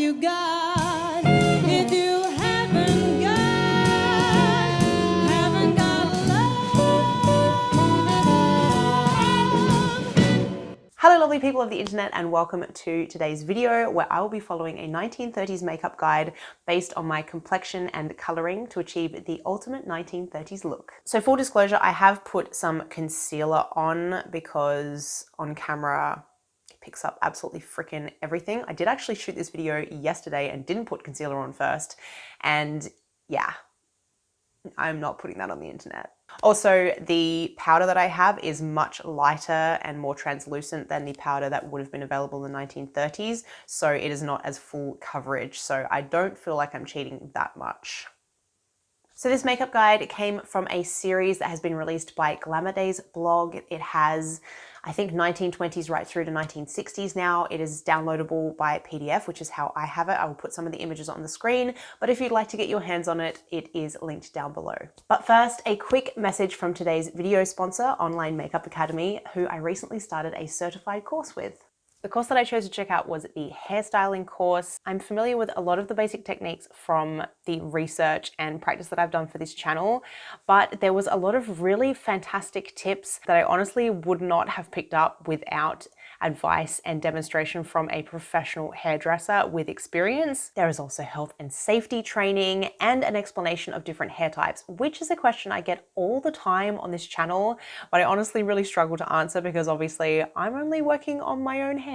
you got? If you haven't got love. Hello lovely people of the internet, and welcome to today's video where I will be following a 1930s makeup guide based on my complexion and colouring to achieve the ultimate 1930s look. So full disclosure, I have put some concealer on because on camera it picks up absolutely freaking everything. I did actually shoot this video yesterday and didn't put concealer on first, and yeah, I'm not putting that on the internet. Also, the powder that I have is much lighter and more translucent than the powder that would have been available in the 1930s, so it is not as full coverage, so I don't feel like I'm cheating that much. So this makeup guide came from a series that has been released by Glamour Daze Blog. It has, I think, 1920s right through to 1960s now. It is downloadable by PDF, which is how I have it. I will put some of the images on the screen, but if you'd like to get your hands on it, it is linked down below. But first, a quick message from today's video sponsor, Online Makeup Academy, who I recently started a certified course with. The course that I chose to check out was the hairstyling course. I'm familiar with a lot of the basic techniques from the research and practice that I've done for this channel, but there was a lot of really fantastic tips that I honestly would not have picked up without advice and demonstration from a professional hairdresser with experience. There is also health and safety training and an explanation of different hair types, which is a question I get all the time on this channel, but I honestly really struggle to answer because obviously I'm only working on my own hair.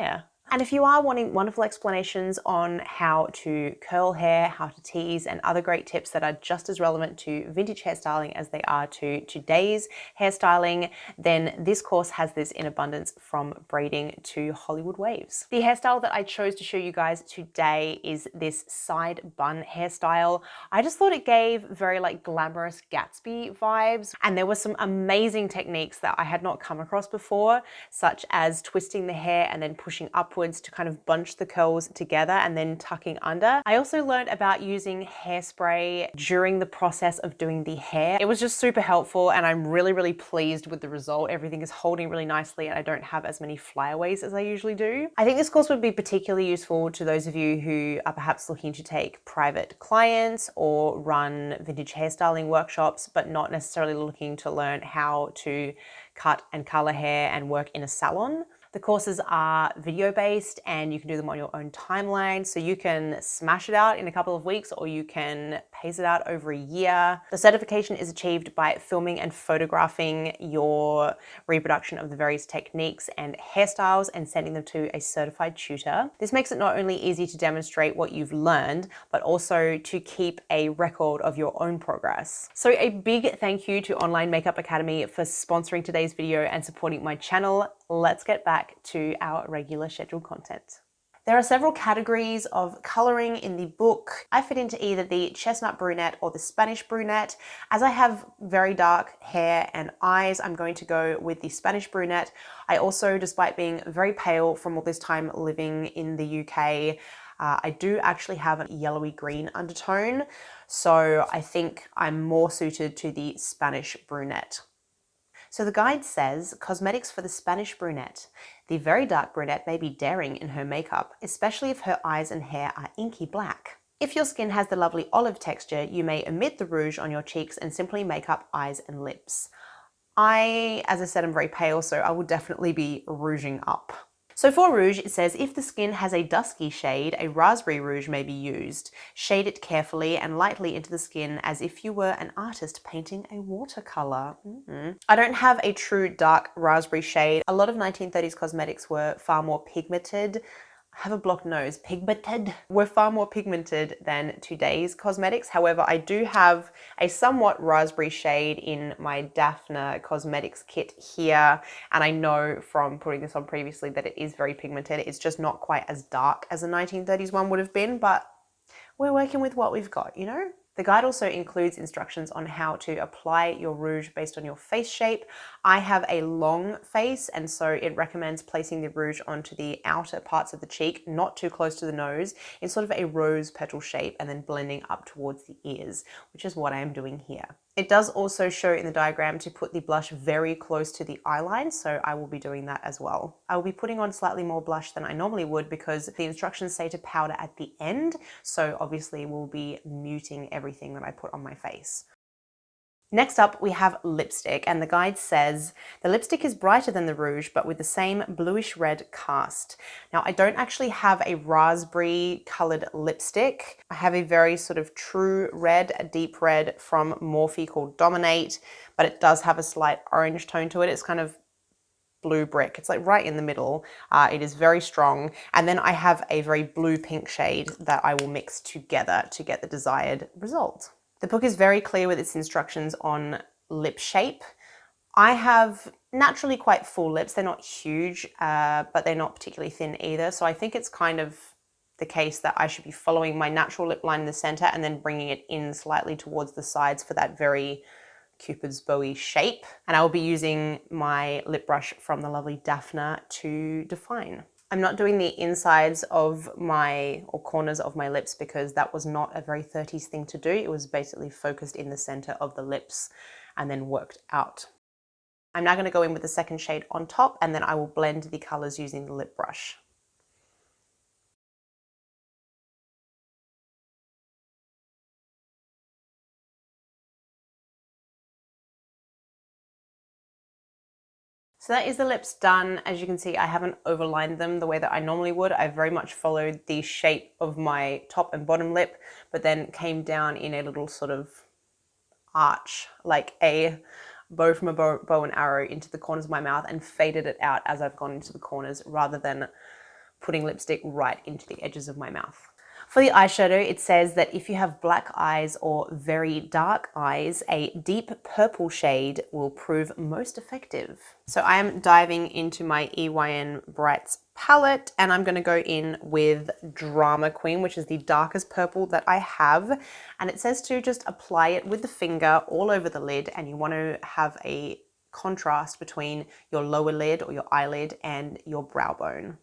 And if you are wanting wonderful explanations on how to curl hair, how to tease, and other great tips that are just as relevant to vintage hairstyling as they are to today's hairstyling, then this course has this in abundance, from braiding to Hollywood waves. The hairstyle that I chose to show you guys today is this side bun hairstyle. I just thought it gave very like glamorous Gatsby vibes, and there were some amazing techniques that I had not come across before, such as twisting the hair and then pushing upwards to kind of bunch the curls together and then tucking under. I also learned about using hairspray during the process of doing the hair. It was just super helpful, and I'm really pleased with the result. Everything is holding really nicely and I don't have as many flyaways as I usually do. I think this course would be particularly useful to those of you who are perhaps looking to take private clients or run vintage hairstyling workshops, but not necessarily looking to learn how to cut and color hair and work in a salon. The courses are video-based and you can do them on your own timeline, so you can smash it out in a couple of weeks or you can pace it out over a year. The certification is achieved by filming and photographing your reproduction of the various techniques and hairstyles and sending them to a certified tutor. This makes it not only easy to demonstrate what you've learned, but also to keep a record of your own progress. So a big thank you to Online Makeup Academy for sponsoring today's video and supporting my channel. Let's get back to our regular scheduled content. There are several categories of colouring in the book. I fit into either the chestnut brunette or the Spanish brunette. As I have very dark hair and eyes, I'm going to go with the Spanish brunette. I also, despite being very pale from all this time living in the UK, I do actually have a yellowy green undertone, so I think I'm more suited to the Spanish brunette. So the guide says, cosmetics for the Spanish brunette. The very dark brunette may be daring in her makeup, especially if her eyes and hair are inky black. If your skin has the lovely olive texture, you may omit the rouge on your cheeks and simply make up eyes and lips. As I said, I'm very pale, so I will definitely be rouging up. So for rouge, it says, if the skin has a dusky shade, a raspberry rouge may be used. Shade it carefully and lightly into the skin as if you were an artist painting a watercolor. I don't have a true dark raspberry shade. A lot of 1930s cosmetics were far more pigmented. I have a blocked nose. We're far more pigmented than today's cosmetics. However, I do have a somewhat raspberry shade in my Daphne Cosmetics kit here, and I know from putting this on previously that it is very pigmented. It's just not quite as dark as a 1930s one would have been, but we're working with what we've got, you know? The guide also includes instructions on how to apply your rouge based on your face shape. I have a long face, and so it recommends placing the rouge onto the outer parts of the cheek, not too close to the nose, in sort of a rose petal shape, and then blending up towards the ears, which is what I am doing here. It does also show in the diagram to put the blush very close to the eyeline, so I will be doing that as well. I will be putting on slightly more blush than I normally would because the instructions say to powder at the end, so obviously we'll be muting everything that I put on my face. Next up, we have lipstick, and the guide says the lipstick is brighter than the rouge, but with the same bluish red cast. Now, I don't actually have a raspberry colored lipstick. I have a very sort of true red, a deep red from Morphe called Dominate, but it does have a slight orange tone to it. It's kind of blue brick. It's like right in the middle. It is very strong. And then I have a very blue pink shade that I will mix together to get the desired result. The book is very clear with its instructions on lip shape. I have naturally quite full lips. They're not huge, but they're not particularly thin either. So I think it's kind of the case that I should be following my natural lip line in the center and then bringing it in slightly towards the sides for that very Cupid's bowie shape. And I will be using my lip brush from the lovely Daphne to define. I'm not doing the insides of or corners of my lips because that was not a very 30s thing to do. It was basically focused in the center of the lips and then worked out. I'm now going to go in with the second shade on top, and then I will blend the colors using the lip brush. So that is the lips done. As you can see, I haven't overlined them the way that I normally would. I very much followed the shape of my top and bottom lip, but then came down in a little sort of arch, like a bow from a bow and arrow into the corners of my mouth and faded it out as I've gone into the corners rather than putting lipstick right into the edges of my mouth. For the eyeshadow, it says that if you have black eyes or very dark eyes, a deep purple shade will prove most effective. So I am diving into my EYN Brights palette, and I'm going to go in with Drama Queen, which is the darkest purple that I have. And it says to just apply it with the finger all over the lid, and you want to have a contrast between your lower lid or your eyelid and your brow bone.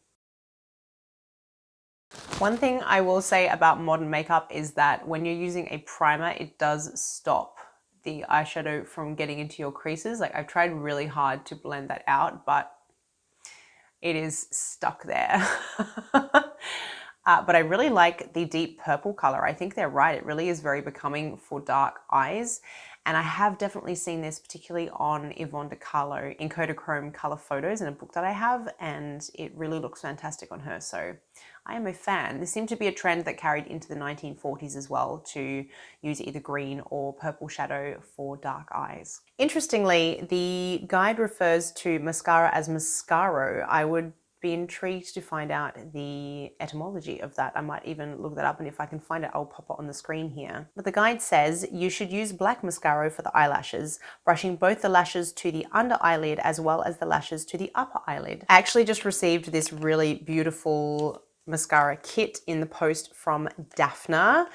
One thing I will say about modern makeup is that when you're using a primer, it does stop the eyeshadow from getting into your creases. Like, I've tried really hard to blend that out, but it is stuck there. But I really like the deep purple color. I think they're right. It really is very becoming for dark eyes. And I have definitely seen this particularly on Yvonne de Carlo in Kodachrome color photos in a book that I have, and it really looks fantastic on her. So I am a fan. This seemed to be a trend that carried into the 1940s as well, to use either green or purple shadow for dark eyes. Interestingly, the guide refers to mascara as Marscaro. I would be intrigued to find out the etymology of that. I might even look that up, and if I can find it, I'll pop it on the screen here. But the guide says you should use black Marscaro for the eyelashes, brushing both the lashes to the under eyelid as well as the lashes to the upper eyelid. I actually just received this really beautiful mascara kit in the post from Daphne.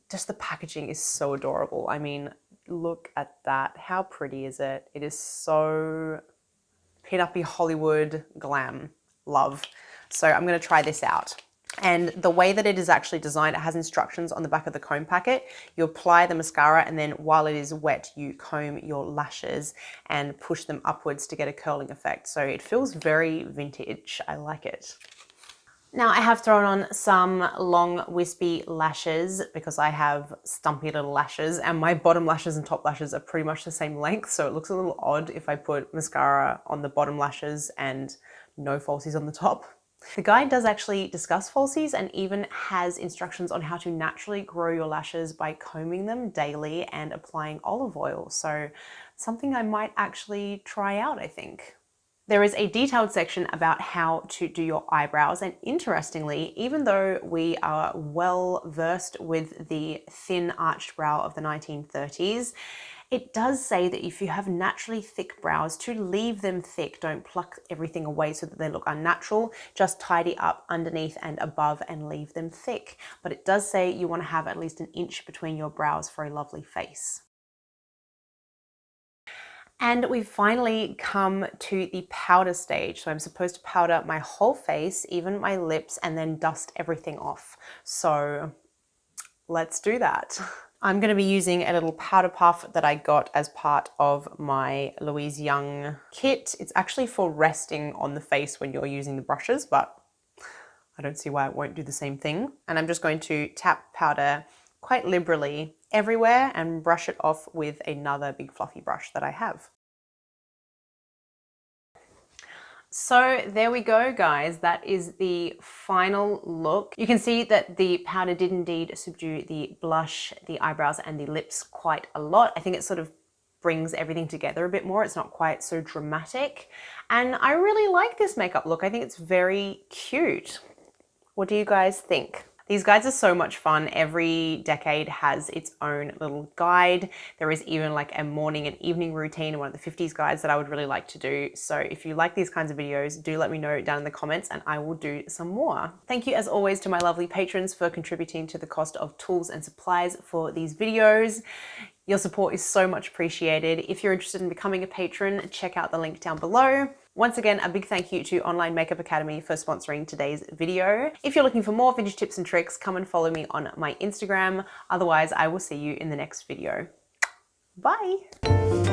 Just the packaging is so adorable. I mean, look at that. How pretty is it? It is so pin-uppy Hollywood glam. Love. So I'm going to try this out. And the way that it is actually designed, it has instructions on the back of the comb packet. You apply the mascara, and then while it is wet, you comb your lashes and push them upwards to get a curling effect. So it feels very vintage. I like it. Now I have thrown on some long wispy lashes because I have stumpy little lashes, and my bottom lashes and top lashes are pretty much the same length, so it looks a little odd if I put mascara on the bottom lashes and no falsies on the top. The guide does actually discuss falsies and even has instructions on how to naturally grow your lashes by combing them daily and applying olive oil, so something I might actually try out, I think. There is a detailed section about how to do your eyebrows, and interestingly, even though we are well versed with the thin arched brow of the 1930s, it does say that if you have naturally thick brows, to leave them thick. Don't pluck everything away so that they look unnatural. Just tidy up underneath and above and leave them thick. But it does say you want to have at least an inch between your brows for a lovely face. And we've finally come to the powder stage. So I'm supposed to powder my whole face, even my lips, and then dust everything off. So let's do that. I'm going to be using a little powder puff that I got as part of my Louise Young kit. It's actually for resting on the face when you're using the brushes, but I don't see why it won't do the same thing. And I'm just going to tap powder quite liberally everywhere and brush it off with another big fluffy brush that I have. So there we go, guys. That is the final look. You can see that the powder did indeed subdue the blush, the eyebrows, and the lips quite a lot. I think it sort of brings everything together a bit more. It's not quite so dramatic. And I really like this makeup look. I think it's very cute. What do you guys think? These guides are so much fun. Every decade has its own little guide. There is even like a morning and evening routine, one of the 50s guides that I would really like to do. So if you like these kinds of videos, do let me know down in the comments and I will do some more. Thank you as always to my lovely patrons for contributing to the cost of tools and supplies for these videos. Your support is so much appreciated. If you're interested in becoming a patron, check out the link down below. Once again, a big thank you to Online Makeup Academy for sponsoring today's video. If you're looking for more vintage tips and tricks, come and follow me on my Instagram. Otherwise, I will see you in the next video. Bye.